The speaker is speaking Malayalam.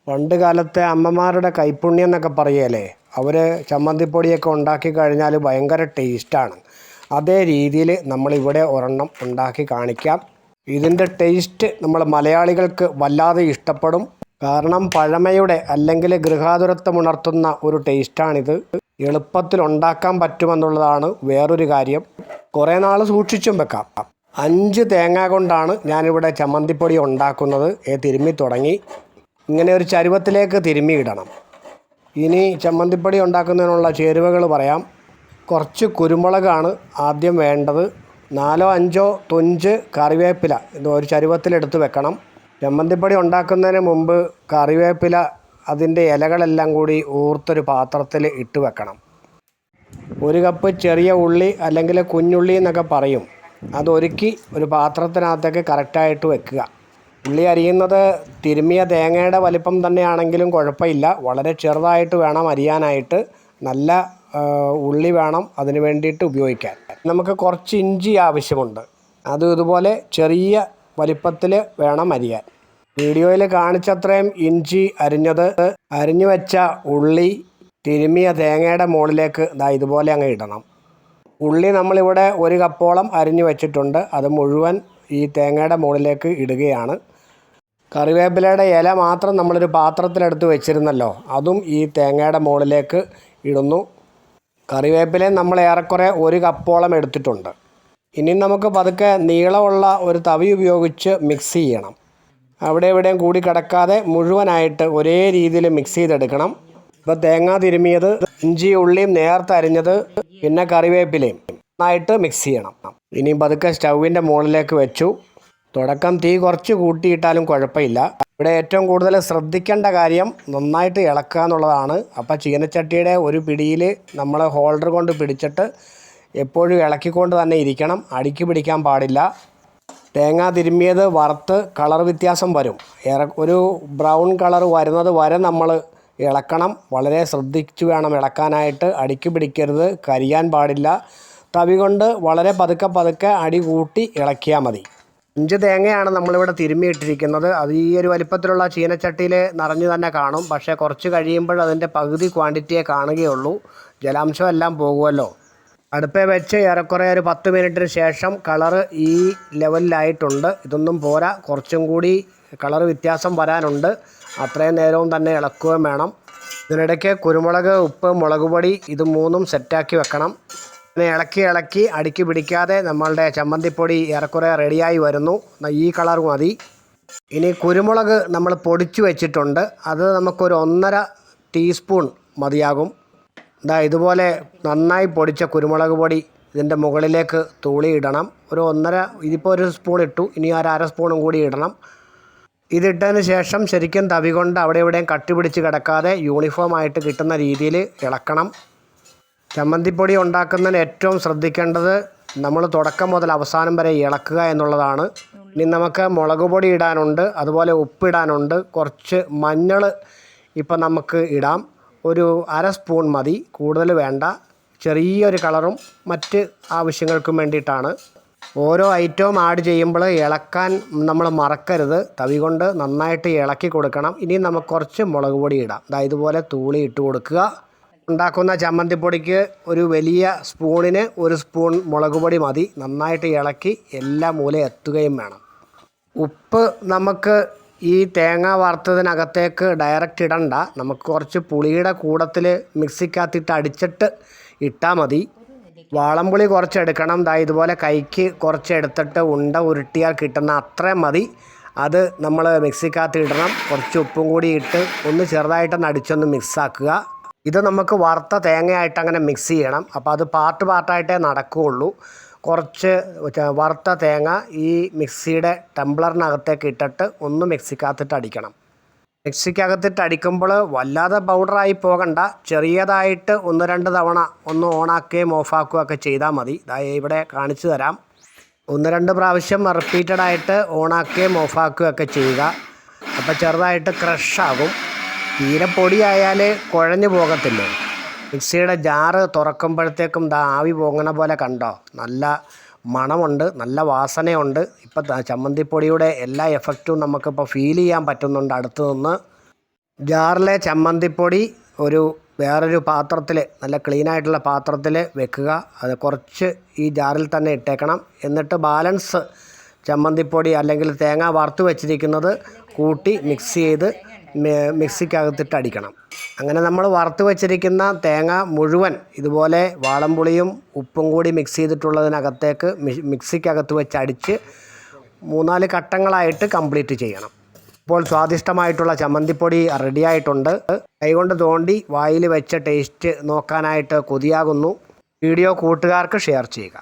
പണ്ട് കാലത്തെ അമ്മമാരുടെ കൈപ്പുണ്യം എന്നൊക്കെ പറയുകയല്ലേ. അവർ ചമ്മന്തിപ്പൊടിയൊക്കെ ഉണ്ടാക്കി കഴിഞ്ഞാൽ ഭയങ്കര ടേസ്റ്റാണ്. അതേ രീതിയിൽ നമ്മളിവിടെ ഒരെണ്ണം ഉണ്ടാക്കി കാണിക്കാം. ഇതിൻ്റെ ടേസ്റ്റ് നമ്മൾ മലയാളികൾക്ക് വല്ലാതെ ഇഷ്ടപ്പെടും. കാരണം പഴമയുടെ അല്ലെങ്കിൽ ഗൃഹാതുരത്വമുണർത്തുന്ന ഒരു ടേസ്റ്റാണിത്. എളുപ്പത്തിൽ ഉണ്ടാക്കാൻ പറ്റുമെന്നുള്ളതാണ് വേറൊരു കാര്യം. കുറേ നാൾ സൂക്ഷിച്ചും വെക്കാം. 5 തേങ്ങ കൊണ്ടാണ് ഞാനിവിടെ ചമ്മന്തിപ്പൊടി ഉണ്ടാക്കുന്നത്. തിരുമ്മി തുടങ്ങി. ഇങ്ങനെ ഒരു ചരുവത്തിലേക്ക് തിരുമ്മിയിടണം. ഇനി ചമ്മന്തിപ്പൊടി ഉണ്ടാക്കുന്നതിനുള്ള ചേരുവകൾ പറയാം. കുറച്ച് കുരുമുളകാണ് ആദ്യം വേണ്ടത്. 4-5 തുഞ്ച് കറിവേപ്പില ഇത് ഒരു ചരുവത്തിലെടുത്ത് വെക്കണം. ചമ്മന്തിപ്പൊടി ഉണ്ടാക്കുന്നതിന് മുമ്പ് കറിവേപ്പില അതിൻ്റെ ഇലകളെല്ലാം കൂടി ഊർത്തൊരു പാത്രത്തിൽ ഇട്ട് വെക്കണം. 1 കപ്പ് ചെറിയ ഉള്ളി അല്ലെങ്കിൽ കുഞ്ഞുള്ളി എന്നൊക്കെ പറയും. അതൊരുക്കി ഒരു പാത്രത്തിനകത്തേക്ക് കറക്റ്റായിട്ട് വെക്കുക. ഉള്ളി അരിയുന്നത് തിരുമ്മിയ തേങ്ങയുടെ വലിപ്പം തന്നെയാണെങ്കിലും കുഴപ്പമില്ല. വളരെ ചെറുതായിട്ട് വേണം അരിയാനായിട്ട്. നല്ല ഉള്ളി വേണം അതിന് വേണ്ടിയിട്ട് ഉപയോഗിക്കാൻ. നമുക്ക് കുറച്ച് ഇഞ്ചി ആവശ്യമുണ്ട്. അതും ഇതുപോലെ ചെറിയ വലിപ്പത്തിൽ വേണം അരിയാൻ. വീഡിയോയിൽ കാണിച്ചത്രയും ഇഞ്ചി അരിഞ്ഞത്, അരിഞ്ഞു വെച്ച ഉള്ളി തിരുമ്മിയ തേങ്ങയുടെ മുകളിലേക്ക് ഇതുപോലെ അങ്ങ് ഇടണം. ഉള്ളി നമ്മളിവിടെ 1 കപ്പോളം അരിഞ്ഞു വെച്ചിട്ടുണ്ട്. അത് മുഴുവൻ ഈ തേങ്ങയുടെ മുകളിലേക്ക് ഇടുകയാണ്. കറിവേപ്പിലയുടെ ഇല മാത്രം നമ്മളൊരു പാത്രത്തിലെടുത്ത് വെച്ചിരുന്നല്ലോ, അതും ഈ തേങ്ങയുടെ മുകളിലേക്ക് ഇടുന്നു. കറിവേപ്പിലയും നമ്മൾ ഏറെക്കുറെ 1 കപ്പോളം എടുത്തിട്ടുണ്ട്. ഇനി നമുക്ക് പതുക്കെ നീളമുള്ള ഒരു തവി ഉപയോഗിച്ച് മിക്സ് ചെയ്യണം. അവിടെ ഇവിടെയും കൂടി കിടക്കാതെ മുഴുവനായിട്ട് ഒരേ രീതിയിൽ മിക്സ് ചെയ്തെടുക്കണം. ഇപ്പോൾ തേങ്ങ തിരുമിയത്, ഇഞ്ചി ഉള്ളിയും നേർത്തരിഞ്ഞത്, പിന്നെ കറിവേപ്പിലയും നന്നായിട്ട് മിക്സ് ചെയ്യണം. ഇനി പതുക്കെ സ്റ്റൗവിൻ്റെ മുകളിലേക്ക് വെച്ചു. തുടക്കം തീ കുറച്ച് കൂട്ടിയിട്ടാലും കുഴപ്പമില്ല. ഇവിടെ ഏറ്റവും കൂടുതൽ ശ്രദ്ധിക്കേണ്ട കാര്യം നന്നായിട്ട് ഇളക്കുക എന്നുള്ളതാണ്. അപ്പോൾ ചീനച്ചട്ടിയുടെ ഒരു പിടിയിൽ നമ്മൾ ഹോൾഡർ കൊണ്ട് പിടിച്ചിട്ട് എപ്പോഴും ഇളക്കിക്കൊണ്ട് തന്നെ ഇരിക്കണം. അടുക്കി പിടിക്കാൻ പാടില്ല. തേങ്ങ തിരുമ്മിയത് വറുത്ത് കളർ വ്യത്യാസം വരും. ഒരു ബ്രൗൺ കളർ വരുന്നത് വരെ നമ്മൾ ഇളക്കണം. വളരെ ശ്രദ്ധിച്ച് വേണം ഇളക്കാനായിട്ട്. അടുക്കി പിടിക്കരുത്, കരിയാൻ പാടില്ല. തവി കൊണ്ട് വളരെ പതുക്കെ അടി കൂട്ടി ഇളക്കിയാൽ മതി. 5 തേങ്ങയാണ് നമ്മളിവിടെ തിരുമ്മിയിട്ടിരിക്കുന്നത്. അത് ഈ ഒരു വലിപ്പത്തിലുള്ള ചീനച്ചട്ടിയിൽ നിറഞ്ഞു തന്നെ കാണും. പക്ഷേ കുറച്ച് കഴിയുമ്പോൾ അതിൻ്റെ പകുതി ക്വാണ്ടിറ്റിയെ കാണുകയുള്ളൂ. ജലാംശം എല്ലാം പോകുമല്ലോ. അടുപ്പേ വെച്ച് ഏറെക്കുറെ ഒരു 10 മിനിറ്റിന് ശേഷം കളറ് ഈ ലെവലിലായിട്ടുണ്ട്. ഇതൊന്നും പോരാ, കുറച്ചും കൂടി കളർ വ്യത്യാസം വരാനുണ്ട്. അത്രയും നേരവും തന്നെ ഇളക്കുകയും വേണം. ഇതിനിടയ്ക്ക് കുരുമുളക്, ഉപ്പ്, മുളക് പൊടി ഇത് 3ഉം സെറ്റാക്കി വെക്കണം. പിന്നെ ഇളക്കി അടുക്കി പിടിക്കാതെ നമ്മളുടെ ചമ്മന്തിപ്പൊടി ഏറെക്കുറെ റെഡിയായി വരുന്നു. ഈ കളർ മതി. ഇനി കുരുമുളക് നമ്മൾ പൊടിച്ചു വെച്ചിട്ടുണ്ട്. അത് നമുക്കൊരു 1.5 ടീസ്പൂൺ മതിയാകും. ഇതുപോലെ നന്നായി പൊടിച്ച കുരുമുളക് പൊടി ഇതിൻ്റെ മുകളിലേക്ക് തൂളി ഇടണം. ഒരു 1.5, ഇതിപ്പോൾ 1 സ്പൂൺ ഇട്ടു, ഇനി ഒരു 1/2 സ്പൂണും കൂടി ഇടണം. ഇതിട്ടതിന് ശേഷം ശരിക്കും തവി കൊണ്ട് അവിടെ ഇവിടെയും കട്ടി പിടിച്ച് കിടക്കാതെ യൂണിഫോമായിട്ട് കിട്ടുന്ന രീതിയിൽ ഇളക്കണം. ചമ്മന്തിപ്പൊടി ഉണ്ടാക്കുന്നതിന് ഏറ്റവും ശ്രദ്ധിക്കേണ്ടത് നമ്മൾ തുടക്കം മുതൽ അവസാനം വരെ ഇളക്കുക എന്നുള്ളതാണ്. ഇനി നമുക്ക് മുളക് പൊടി ഇടാനുണ്ട്, അതുപോലെ ഉപ്പിടാനുണ്ട്. കുറച്ച് മഞ്ഞൾ ഇപ്പം നമുക്ക് ഇടാം. ഒരു 1/2 സ്പൂൺ മതി, കൂടുതൽ വേണ്ട. ചെറിയൊരു കളറും മറ്റ് ആവശ്യങ്ങൾക്കും വേണ്ടിയിട്ടാണ്. ഓരോ ഐറ്റവും ആഡ് ചെയ്യുമ്പോൾ ഇളക്കാൻ നമ്മൾ മറക്കരുത്. തവി കൊണ്ട് നന്നായിട്ട് ഇളക്കി കൊടുക്കണം. ഇനി നമുക്ക് കുറച്ച് മുളക് പൊടി ഇടാം. ഇതുപോലെ തൂളി ഇട്ട് കൊടുക്കുക. ഉണ്ടാക്കുന്ന ചമ്മന്തിപ്പൊടിക്ക് ഒരു വലിയ സ്പൂണിന് 1 സ്പൂൺ മുളക് പൊടി മതി. നന്നായിട്ട് ഇളക്കി എല്ലാ മൂലയും എത്തുകയും വേണം. ഉപ്പ് നമുക്ക് ഈ തേങ്ങ വറുത്തതിനകത്തേക്ക് ഡയറക്റ്റ് ഇടണ്ട. നമുക്ക് കുറച്ച് പുളിയുടെ കൂടത്തിൽ മിക്സിക്കകത്തിട്ട് അടിച്ചിട്ട് ഇട്ടാൽ മതി. വാളംപുളി കുറച്ചെടുക്കണം. ഇതുപോലെ കൈക്ക് കുറച്ചെടുത്തിട്ട് ഉണ്ട ഉരുട്ടിയാൽ കിട്ടുന്ന അത്രയും മതി. അത് നമ്മൾ മിക്സിക്കകത്ത് ഇടണം. കുറച്ച് ഉപ്പും കൂടി ഇട്ട് ഒന്ന് ചെറുതായിട്ടൊന്ന് അടിച്ചൊന്ന് മിക്സാക്കുക. ഇത് നമുക്ക് വറുത്ത തേങ്ങയായിട്ട് അങ്ങനെ മിക്സ് ചെയ്യണം. അപ്പോൾ അത് പാർട്ടായിട്ടേ നടക്കുകയുള്ളൂ. കുറച്ച് വറുത്ത തേങ്ങ ഈ മിക്സിയുടെ ടംബ്ലറിനകത്തേക്ക് ഇട്ടിട്ട് ഒന്ന് മിക്സിക്കകത്തിട്ട് അടിക്കണം. മിക്സിക്കകത്തിട്ട് അടിക്കുമ്പോൾ വല്ലാതെ പൗഡറായി പോകണ്ട. ചെറിയതായിട്ട് 1-2 തവണ ഒന്ന് ഓണാക്കുകയും ഓഫാക്കുകയും ഒക്കെ ചെയ്താൽ മതി. ഇവിടെ കാണിച്ചു തരാം. 1-2 പ്രാവശ്യം റിപ്പീറ്റഡായിട്ട് ഓണാക്കുകയും ഓഫാക്കുകയും ഒക്കെ ചെയ്യുക. അപ്പോൾ ചെറുതായിട്ട് ക്രഷാകും. തീരെ പൊടിയായാൽ കുഴഞ്ഞു പോകത്തില്ലേ. മിക്സിയുടെ ജാറ് തുറക്കുമ്പോഴത്തേക്കും ആവി പൊങ്ങണ പോലെ കണ്ടോ, നല്ല മണമുണ്ട്, നല്ല വാസനയുണ്ട്. ഇപ്പം ചമ്മന്തിപ്പൊടിയുടെ എല്ലാ എഫക്റ്റും നമുക്കിപ്പോൾ ഫീൽ ചെയ്യാൻ പറ്റുന്നുണ്ട് അടുത്ത് നിന്ന്. ജാറിലെ ചമ്മന്തിപ്പൊടി വേറൊരു പാത്രത്തിൽ, നല്ല ക്ലീനായിട്ടുള്ള പാത്രത്തിൽ വെക്കുക. അത് കുറച്ച് ഈ ജാറിൽ തന്നെ ഇട്ടേക്കണം. എന്നിട്ട് ബാലൻസ് ചമ്മന്തിപ്പൊടി അല്ലെങ്കിൽ തേങ്ങ വറുത്ത് വെച്ചിരിക്കുന്നത് കൂട്ടി മിക്സ് ചെയ്ത് മിക്സിക്കകത്തിട്ട് അടിക്കണം. അങ്ങനെ നമ്മൾ വറുത്ത് വെച്ചിരിക്കുന്ന തേങ്ങ മുഴുവൻ ഇതുപോലെ വാളംപുളിയും ഉപ്പും കൂടി മിക്സ് ചെയ്തിട്ടുള്ളതിനകത്തേക്ക് മിക്സിക്കകത്ത് വെച്ച് അടിച്ച് 3-4 ഘട്ടങ്ങളായിട്ട് കംപ്ലീറ്റ് ചെയ്യണം. ഇപ്പോൾ സ്വാദിഷ്ടമായിട്ടുള്ള ചമ്മന്തിപ്പൊടി റെഡിയായിട്ടുണ്ട്. കൈകൊണ്ട് തോണ്ടി വായിൽ വെച്ച ടേസ്റ്റ് നോക്കാനായിട്ട് കൊതിയാകുന്നു. വീഡിയോ കൂട്ടുകാർക്ക് ഷെയർ ചെയ്യുക.